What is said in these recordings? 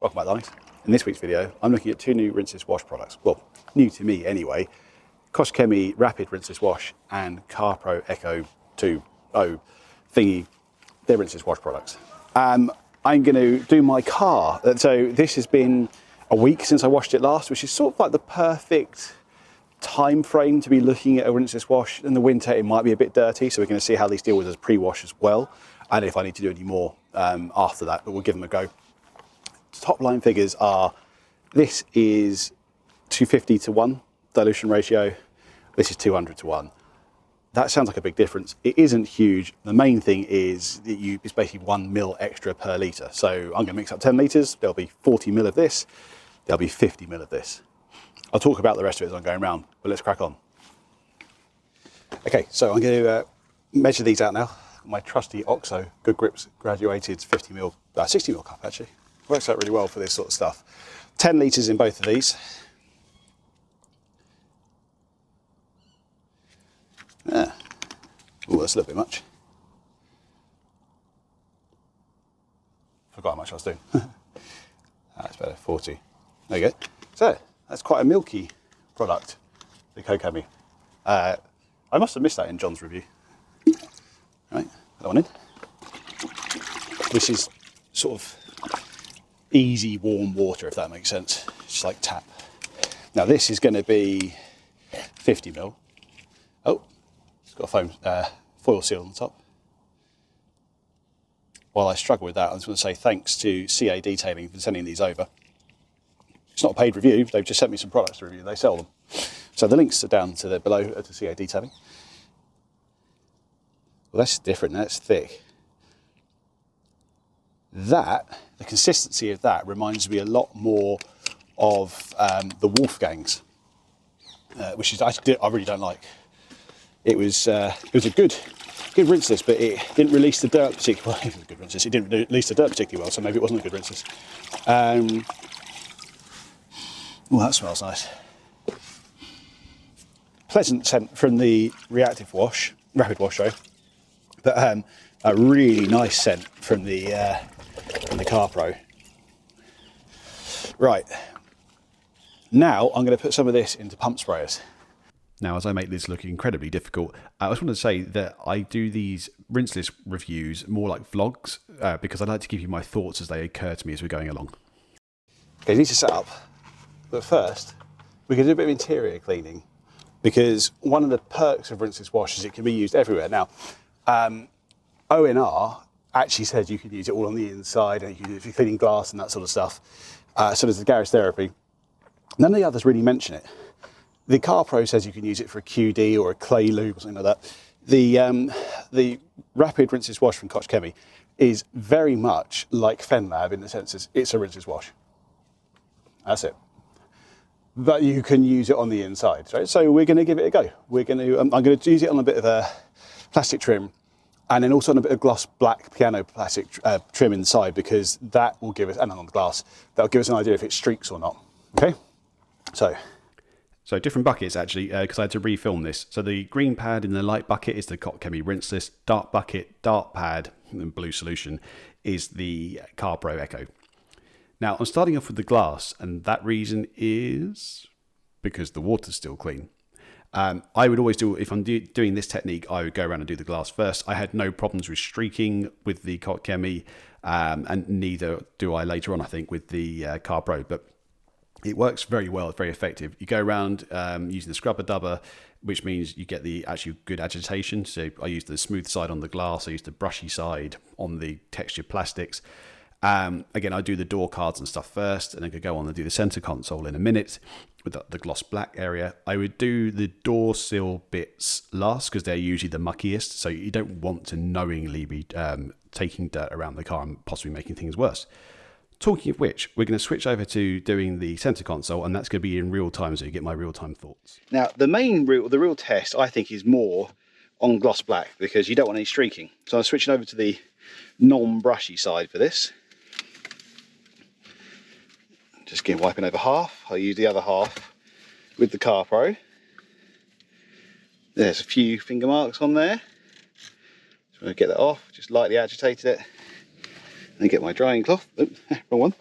Welcome back, darlings. In this week's video, I'm looking at two new Rinseless wash products. Well, new to me anyway. Koch Chemie Rapid Rinseless Wash and CarPro Ech2o thingy. They're Rinseless wash products. I'm going to do my car. So this has been a week since I washed it last, which is sort of like the perfect time frame to be looking at a rinseless wash. In the winter, it might be a bit dirty, so we're going to see how these deal with as pre-wash as well, and if I need to do any more after that, but we'll give them a go. Top line figures are, this is 250 to 1 dilution ratio, this is 200 to 1. That sounds like a big difference. It isn't huge. The main thing is that it's basically 1 ml extra per litre. So I'm going to mix up 10 litres, there'll be 40 ml of this, there'll be 50 ml of this. I'll talk about the rest of it as I'm going around, but let's crack on. Okay, so I'm going to measure these out now. My trusty OXO Good Grips graduated 60 ml cup actually. Works out really well for this sort of stuff. 10 litres in both of these. Oh, that's a little bit much. Forgot how much I was doing. That's better, 40. There you go. So, that's quite a milky product, the Koch Chemie. I must have missed that in John's review. Right, put that one in. This is sort of easy warm water, if that makes sense. It's like tap. Now this is going to be 50 ml. Oh, it's got a foil seal on the top. While I struggle with that, I was going to say thanks to CA Detailing for sending these over. It's not a paid review, they've just sent me some products to review, they sell them. So the links are down to below to CA Detailing. Well, that's different, that's thick. The consistency of that reminds me a lot more of the Wolfgang's, which is I really don't like. It was a good rinseless, but it didn't release the dirt particularly well. It was a good rinseless. It didn't release the dirt particularly well, so maybe it wasn't a good rinseless. Oh, that smells nice. Pleasant scent from the rapid wash, but a really nice scent from the CarPro. Right, now I'm going to put some of this into pump sprayers. Now, as I make this look incredibly difficult, I just want to say that I do these rinseless reviews more like vlogs because I like to give you my thoughts as they occur to me as we're going along. Okay, you need to set up, but first we're going to do a bit of interior cleaning because one of the perks of rinseless wash is it can be used everywhere. Now, ONR actually said you could use it all on the inside, and you can use it if you're cleaning glass and that sort of stuff. So there's the garage therapy. None of the others really mention it. The CarPro says you can use it for a QD or a clay lube or something like that. The rapid rinseless wash from Koch Chemie is very much like FenLab in the sense that it's a rinseless wash. That's it. But you can use it on the inside, right? So we're going to give it a go. I'm going to use it on a bit of a plastic trim, and then also on a bit of gloss black piano plastic trim inside, because that will give us, and on the glass, that'll give us an idea if it streaks or not. Okay, so different buckets actually, because I had to refilm this. So the green pad in the light bucket is the Koch Chemie Rinseless. Dark bucket, dark pad, and blue solution is the CarPro Ech2o. Now I'm starting off with the glass, and that reason is because the water's still clean. I would always do, if I'm doing this technique, I would go around and do the glass first. I had no problems with streaking with the Koch Chemie, and neither do I later on, I think, with the CarPro, but it works very well, it's very effective. You go around using the scrubber dubber, which means you get the actual good agitation. So I use the smooth side on the glass, I use the brushy side on the textured plastics. Again, I do the door cards and stuff first, and then I could go on and do the center console in a minute with the gloss black area. I would do the door sill bits last because they're usually the muckiest, so you don't want to knowingly be taking dirt around the car and possibly making things worse. Talking of which, we're going to switch over to doing the center console, and that's going to be in real time, so you get my real-time thoughts. Now, the real test, I think, is more on gloss black because you don't want any streaking. So I'm switching over to the non-brushy side for this. Just wiping over half. I'll use the other half with the CarPro. There's a few finger marks on there. So I'm going to get that off, just lightly agitated it. And get my drying cloth. Oops, wrong one.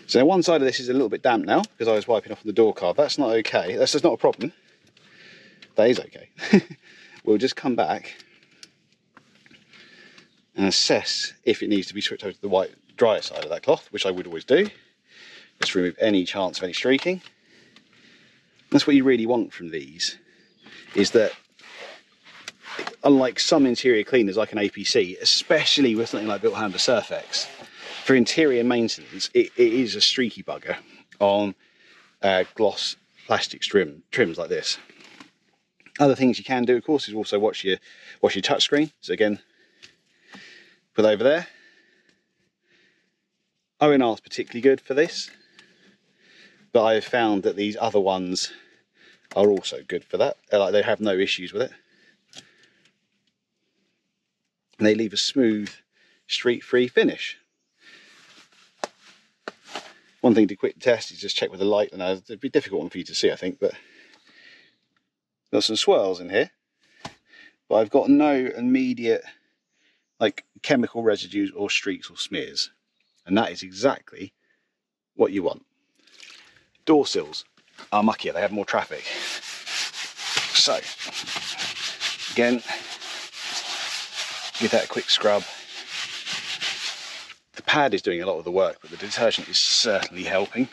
So one side of this is a little bit damp now because I was wiping off the door card. That's not okay. That's just not a problem. That is okay. We'll just come back and assess if it needs to be switched over to the white drier side of that cloth, which I would always do. Just to remove any chance of any streaking. That's what you really want from these, is that unlike some interior cleaners like an APC, especially with something like Built Hamper Surfex, for interior maintenance, it is a streaky bugger on gloss plastic trims like this. Other things you can do, of course, is also wash your touchscreen. So again, put over there. ONR is particularly good for this, but I've found that these other ones are also good for that. Like, they have no issues with it. And they leave a smooth, streak-free finish. One thing to quick test is just check with the light. And it'd be a difficult one for you to see, I think, but got some swirls in here. But I've got no immediate like chemical residues or streaks or smears. And that is exactly what you want. Door sills are muckier, they have more traffic. So, again, give that a quick scrub. The pad is doing a lot of the work, but the detergent is certainly helping.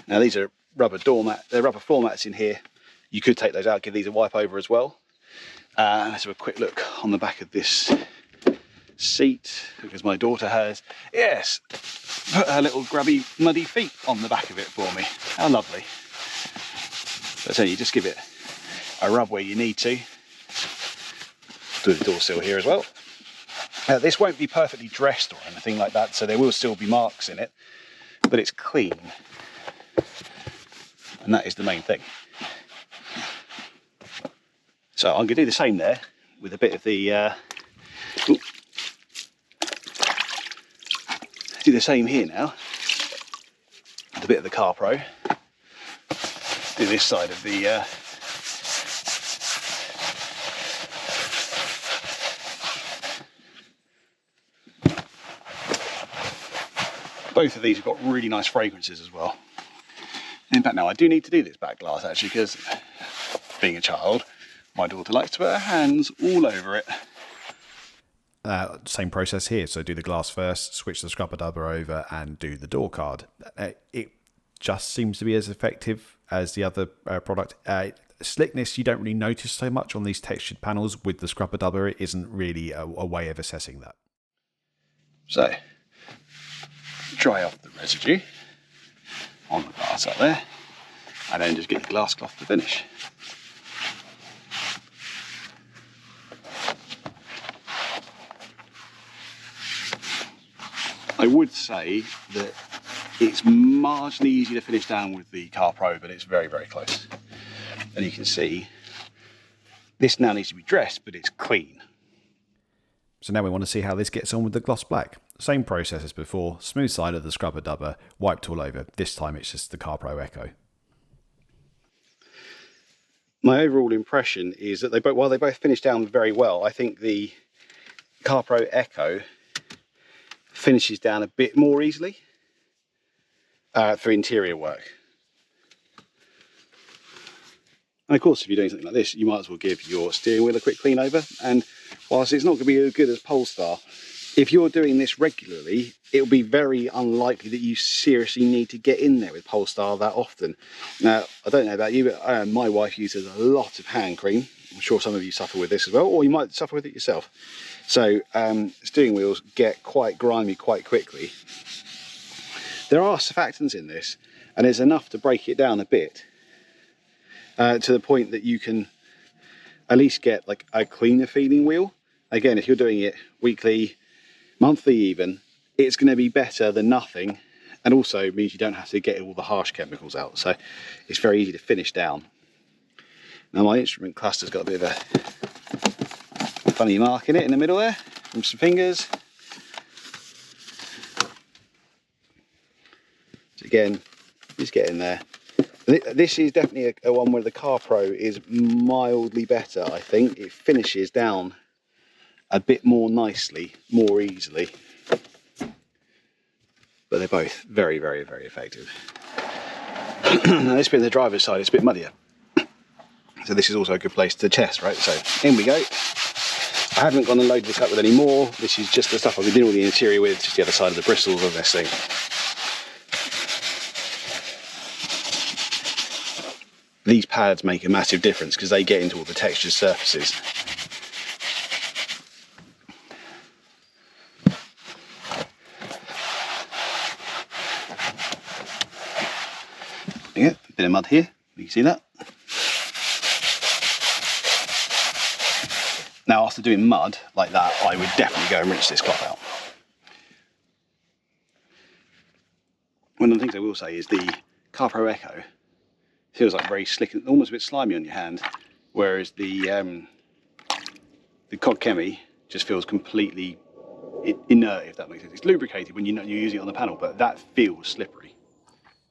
Now these are rubber floor mats in here. You could take those out, give these a wipe over as well. Let's have a quick look on the back of this seat, because my daughter has, yes, put her little grubby muddy feet on the back of it for me. How lovely. So you just give it a rub where you need to. Do the door sill here as well. This won't be perfectly dressed or anything like that, so there will still be marks in it, but it's clean. And that is the main thing. So I'm going to do the same there with a bit of the do the same here now with a bit of the CarPro. Do this side of the both of these have got really nice fragrances as well. In fact, now I do need to do this back glass actually, because being a child, my daughter likes to put her hands all over it. Same process here. So do the glass first, switch the scrubber dubber over, and do the door card. It just seems to be as effective as the other product. Slickness you don't really notice so much on these textured panels. With the scrubber dubber, it isn't really a way of assessing that. So dry off the residue on the glass up there, and then just get your glass cloth to finish. I would say that it's marginally easier to finish down with the CarPro, but it's very, very close. And you can see this now needs to be dressed, but it's clean. So now we want to see how this gets on with the gloss black. Same process as before, smooth side of the scrubber dubber, wiped all over. This time it's just the CarPro Ech2o. My overall impression is that while they both finish down very well, I think the CarPro Ech2o finishes down a bit more easily for interior work. And of course, if you're doing something like this, you might as well give your steering wheel a quick clean over. And whilst it's not going to be as good as Polestar, if you're doing this regularly, it'll be very unlikely that you seriously need to get in there with Polestar that often. Now, I don't know about you, but my wife uses a lot of hand cream. I'm sure some of you suffer with this as well, or you might suffer with it yourself. So steering wheels get quite grimy quite quickly. There are surfactants in this, and there's enough to break it down a bit to the point that you can at least get like a cleaner feeling wheel. Again, if you're doing it weekly, monthly even, it's going to be better than nothing, and also means you don't have to get all the harsh chemicals out, so it's very easy to finish down. Now my instrument cluster's got a bit of a funny mark in it in the middle there from some fingers. So again, just get in there. This is definitely a one where the CarPro is mildly better, I think. It finishes down a bit more nicely, more easily. they're both very, very, very effective. Now this bit on the driver's side is a bit muddier. So this is also a good place to test, right? So in we go. I haven't gone and loaded this up with any more. This is just the stuff I've been doing all the interior with, just the other side of the bristles of this thing. These pads make a massive difference because they get into all the textured surfaces. There you go, a bit of mud here, you can see that. Now after doing mud like that, I would definitely go and rinse this cloth out. One of the things I will say is the CarPro Ech2o feels like very slick and almost a bit slimy on your hand, whereas the Koch Chemie just feels completely inert, if that makes sense. It's lubricated when you're using it on the panel, but that feels slippery.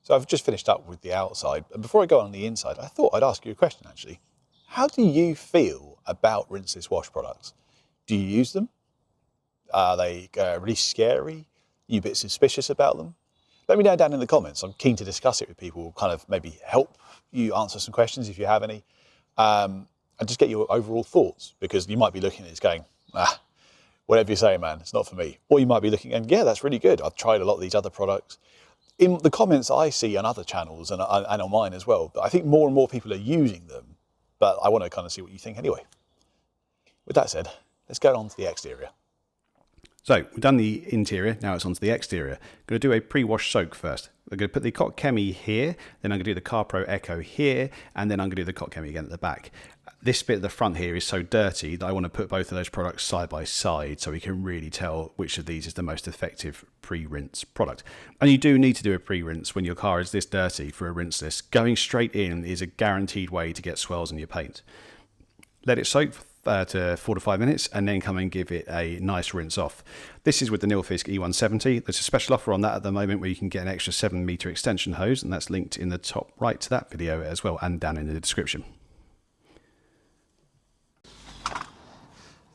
So I've just finished up with the outside, and before I go on the inside, I thought I'd ask you a question actually. How do you feel about Rinseless wash products? Do you use them? Are they really scary? Are you a bit suspicious about them? Let me know down in the comments. I'm keen to discuss it with people, kind of maybe help you answer some questions if you have any, and just get your overall thoughts, because you might be looking at this going, whatever you say, man, it's not for me. Or you might be looking and yeah, that's really good. I've tried a lot of these other products. In the comments I see on other channels and on mine as well, but I think more and more people are using them, but I want to kind of see what you think anyway. With that said, let's go on to the exterior. So we've done the interior, now it's onto the exterior. I'm going to do a pre-wash soak first. I'm going to put the Koch Chemie here, then I'm going to do the CarPro Ech2o here, and then I'm going to do the Koch Chemie again at the back. This bit at the front here is so dirty that I want to put both of those products side by side so we can really tell which of these is the most effective pre-rinse product. And you do need to do a pre-rinse when your car is this dirty for a rinseless. Going straight in is a guaranteed way to get swells in your paint. Let it soak to 4 to 5 minutes and then come and give it a nice rinse off. This is with the Nilfisk E170. There's a special offer on that at the moment where you can get an extra 7-meter extension hose, and that's linked in the top right to that video as well and down in the description.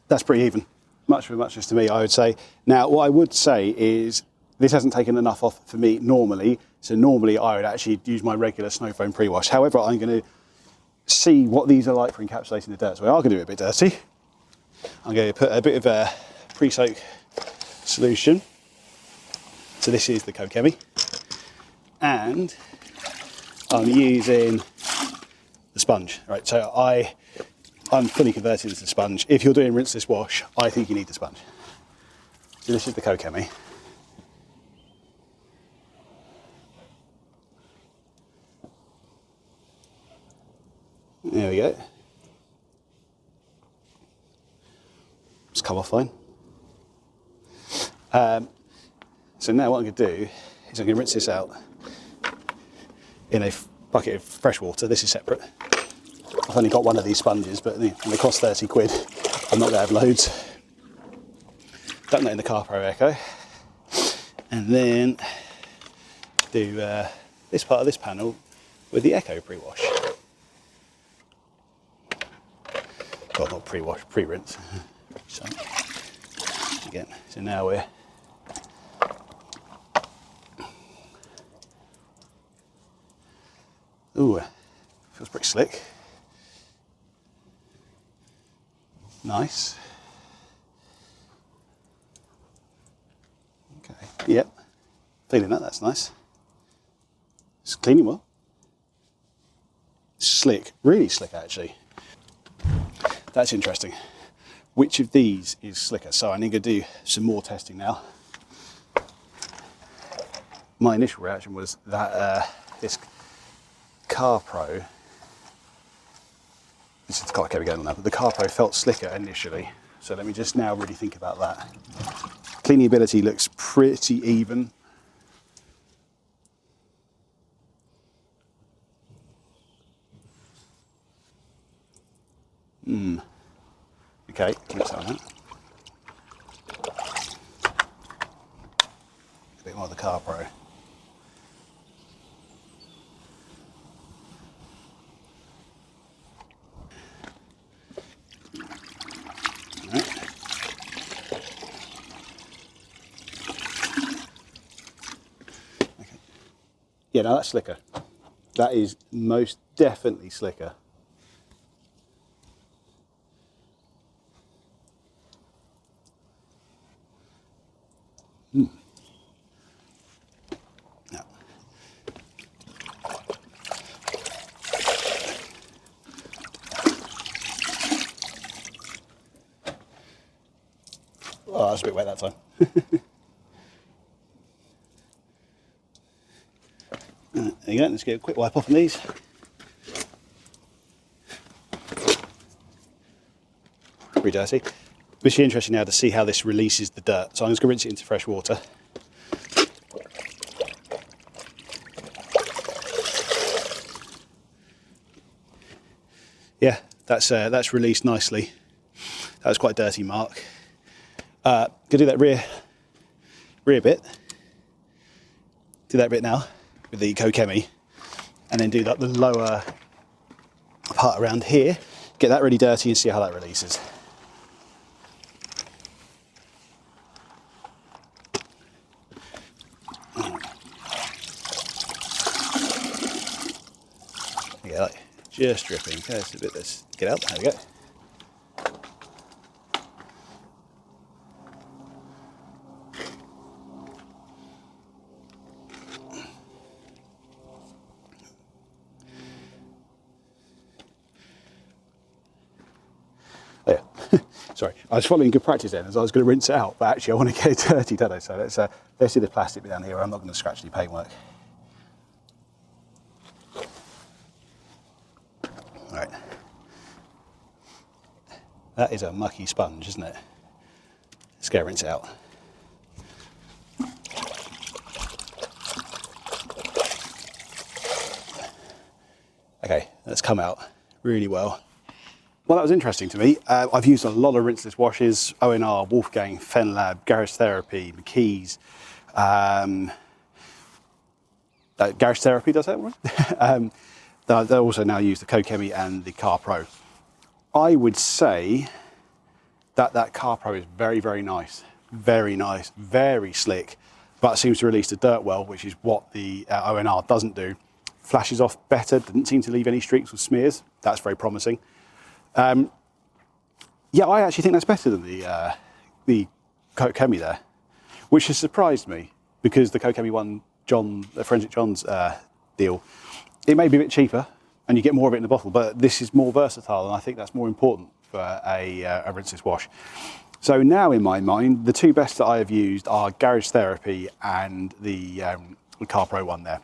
That's pretty even. Much for muchness to me, I would say. Now, what I would say is this hasn't taken enough off for me normally. So normally I would actually use my regular snow foam pre-wash. However, I'm going to see what these are like for encapsulating the dirt. So we are going to do it a bit dirty. I'm going to put a bit of a pre-soak solution. So this is the Koch Chemie. And I'm using the sponge. Right, so I'm fully converted into the sponge. If you're doing rinseless wash, I think you need the sponge. So this is the Koch Chemie. There we go. It's come off fine. So now what I'm going to do is I'm going to rinse this out in a bucket of fresh water. This is separate. I've only got one of these sponges, but they cost 30 quid. I'm not going to have loads. Done that in the CarPro Ech2o. And then do this part of this panel with the Ech2o pre-wash. Well, not pre-wash, pre-rinse. So, again, so now we're ooh, feels pretty slick. Nice. Okay, yep. Feeling that, that's nice. It's cleaning well. Slick, really slick actually. That's interesting. Which of these is slicker? So I need to do some more testing now. My initial reaction was that this CarPro, this is the Koch Chemie going on now, but the CarPro felt slicker initially. So let me just now really think about that. Cleaning ability looks pretty even. Okay, keep some of that. A bit more of the CarPro. Yeah, no, that's slicker. That is most definitely slicker. Yeah. Oh, that's a bit wet that time. There you go, let's get a quick wipe off on these. Pretty dirty. It's interesting now to see how this releases the dirt. So I'm just going to rinse it into fresh water. Yeah, that's released nicely. That was quite a dirty mark. Gonna do that rear bit. Do that bit now with the Koch Chemie, and then do that the lower part around here. Get that really dirty and see how that releases. Yeah, like just dripping. Okay, let's do a bit of this. Get out. There we go. There. Sorry, I was following good practice then, as I was going to rinse it out, but actually I want to get it dirty, don't I? So let's do the plastic bit down here. I'm not going to scratch any paintwork. All right. That is a mucky sponge, isn't it? Let's go rinse it out. Okay, that's come out really well. Well, that was interesting to me. I've used a lot of rinseless washes, ONR, Wolfgang, FenLab, Garage Therapy, McKee's. Garage Therapy, does that right? They also now use the Koch Chemie and the CarPro. I would say that CarPro is very, very nice, very slick, but seems to release the dirt well, which is what the ONR doesn't do. Flashes off better, didn't seem to leave any streaks or smears. That's very promising. Yeah, I actually think that's better than the Koch Chemie there, which has surprised me, because the Koch Chemie one, Forensic John's deal, it may be a bit cheaper and you get more of it in the bottle, but this is more versatile, and I think that's more important for a rinseless wash. So now in my mind, the two best that I have used are Garage Therapy and the CarPro one there.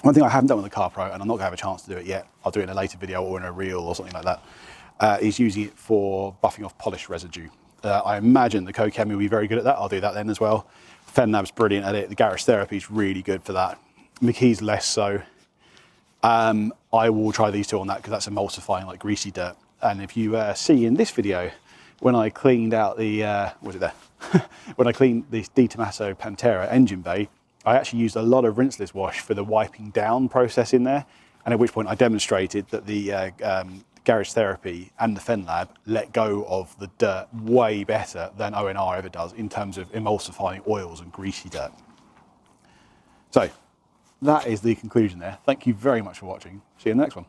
One thing I haven't done with the CarPro, and I'm not going to have a chance to do it yet, I'll do it in a later video or in a reel or something like that, is using it for buffing off polish residue. I imagine the Koch Chemie will be very good at that. I'll do that then as well. FenLab's brilliant at it. The Garage Therapy is really good for that. McKee's less so. I will try these two on that, because that's emulsifying like greasy dirt. And if you see in this video, when I cleaned out the, was it there? When I cleaned the Di Tommaso Pantera engine bay, I actually used a lot of rinseless wash for the wiping down process in there, and at which point I demonstrated that the Garage Therapy and the FenLab let go of the dirt way better than ONR ever does in terms of emulsifying oils and greasy dirt. So that is the conclusion there. Thank you very much for watching. See you in the next one.